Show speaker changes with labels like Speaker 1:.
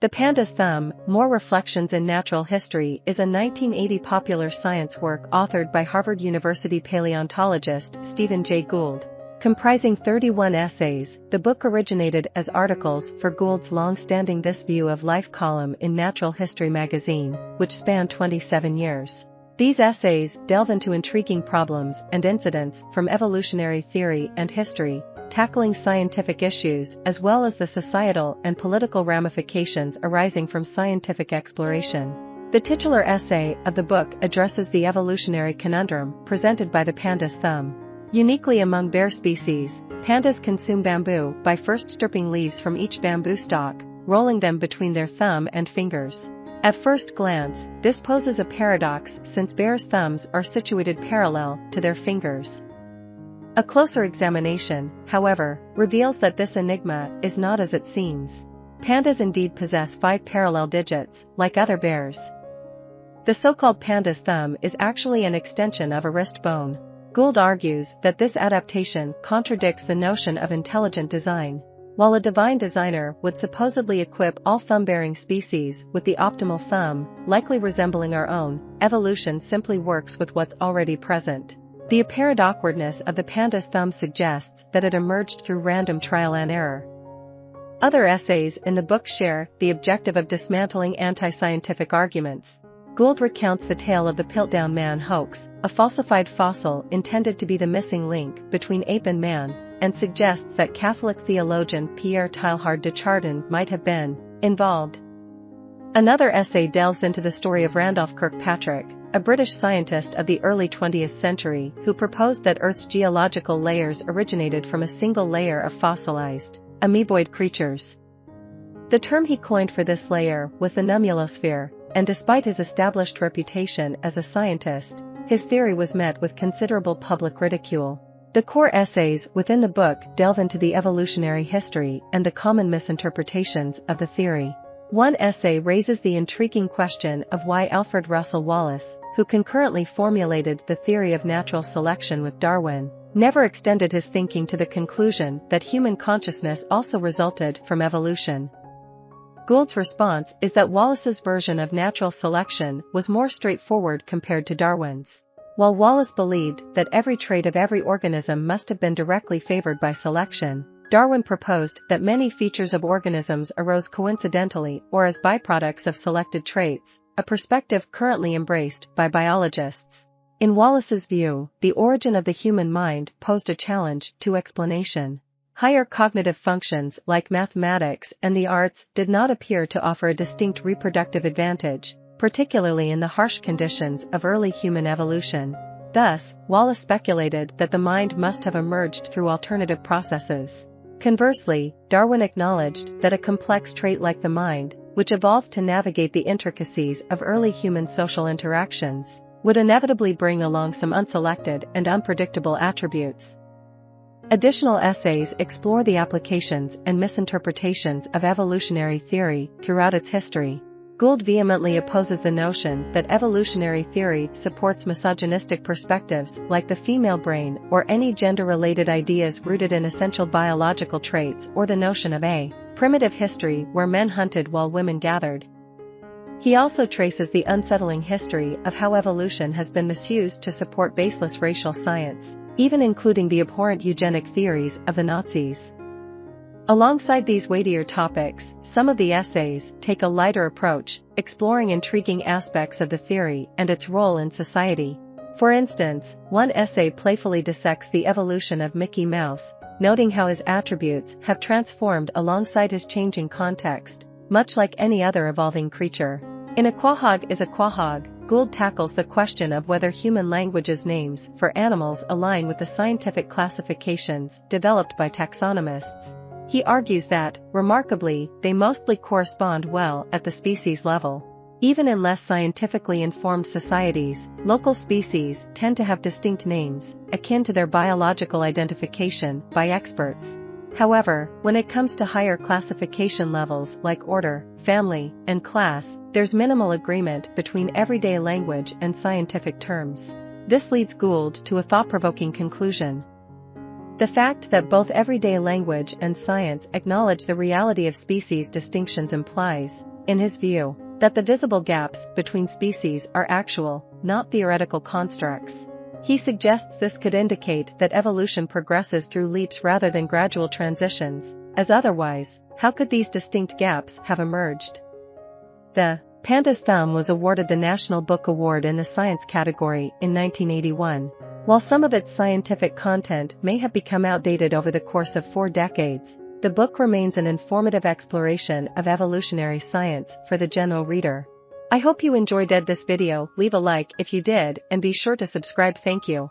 Speaker 1: The Panda's Thumb, More Reflections in Natural History is a 1980 popular science work authored by Harvard University paleontologist Stephen Jay Gould. Comprising 31 essays, the book originated as articles for Gould's long-standing This View of Life column in Natural History magazine, which spanned 27 years. These essays delve into intriguing problems and incidents from evolutionary theory and history, tackling scientific issues as well as the societal and political ramifications arising from scientific exploration. The titular essay of the book addresses the evolutionary conundrum presented by the panda's thumb. Uniquely among bear species, pandas consume bamboo by first stripping leaves from each bamboo stalk, rolling them between their thumb and fingers. At first glance, this poses a paradox since bears' thumbs are situated parallel to their fingers. A closer examination, however, reveals that this enigma is not as it seems. Pandas indeed possess 5 parallel digits, like other bears. The so-called panda's thumb is actually an extension of a wrist bone. Gould argues that this adaptation contradicts the notion of intelligent design. While a divine designer would supposedly equip all thumb-bearing species with the optimal thumb, likely resembling our own, evolution simply works with what's already present. The apparent awkwardness of the panda's thumb suggests that it emerged through random trial and error. Other essays in the book share the objective of dismantling anti-scientific arguments. Gould recounts the tale of the Piltdown Man hoax, a falsified fossil intended to be the missing link between ape and man, and suggests that Catholic theologian Pierre Teilhard de Chardin might have been involved. Another essay delves into the story of Randolph Kirkpatrick, a British scientist of the early 20th century who proposed that Earth's geological layers originated from a single layer of fossilized, amoeboid creatures. The term he coined for this layer was the nummulosphere, and despite his established reputation as a scientist, his theory was met with considerable public ridicule. The core essays within the book delve into the evolutionary history and the common misinterpretations of the theory. One essay raises the intriguing question of why Alfred Russel Wallace, who concurrently formulated the theory of natural selection with Darwin, never extended his thinking to the conclusion that human consciousness also resulted from evolution. Gould's response is that Wallace's version of natural selection was more straightforward compared to Darwin's. While Wallace believed that every trait of every organism must have been directly favored by selection, Darwin proposed that many features of organisms arose coincidentally or as byproducts of selected traits, a perspective currently embraced by biologists. In Wallace's view, the origin of the human mind posed a challenge to explanation. Higher cognitive functions like mathematics and the arts did not appear to offer a distinct reproductive advantage, particularly in the harsh conditions of early human evolution. Thus, Wallace speculated that the mind must have emerged through alternative processes. Conversely, Darwin acknowledged that a complex trait like the mind, which evolved to navigate the intricacies of early human social interactions, would inevitably bring along some unselected and unpredictable attributes. Additional essays explore the applications and misinterpretations of evolutionary theory throughout its history. Gould vehemently opposes the notion that evolutionary theory supports misogynistic perspectives like the female brain or any gender-related ideas rooted in essential biological traits or the notion of a primitive history where men hunted while women gathered. He also traces the unsettling history of how evolution has been misused to support baseless racial science, even including the abhorrent eugenic theories of the Nazis. Alongside these weightier topics, some of the essays take a lighter approach, exploring intriguing aspects of the theory and its role in society. For instance, one essay playfully dissects the evolution of Mickey Mouse, noting how his attributes have transformed alongside his changing context, much like any other evolving creature. In A Quahog is a Quahog, Gould tackles the question of whether human language's names for animals align with the scientific classifications developed by taxonomists. He argues that, remarkably, they mostly correspond well at the species level. Even in less scientifically informed societies, local species tend to have distinct names, akin to their biological identification by experts. However, when it comes to higher classification levels like order, family, and class, there's minimal agreement between everyday language and scientific terms. This leads Gould to a thought-provoking conclusion. The fact that both everyday language and science acknowledge the reality of species distinctions implies, in his view, that the visible gaps between species are actual, not theoretical constructs. He suggests this could indicate that evolution progresses through leaps rather than gradual transitions, as otherwise, how could these distinct gaps have emerged? The Panda's Thumb was awarded the National Book Award in the Science category in 1981. While some of its scientific content may have become outdated over the course of 4 decades, the book remains an informative exploration of evolutionary science for the general reader. I hope you enjoyed this video. Leave a like if you did and be sure to subscribe. Thank you.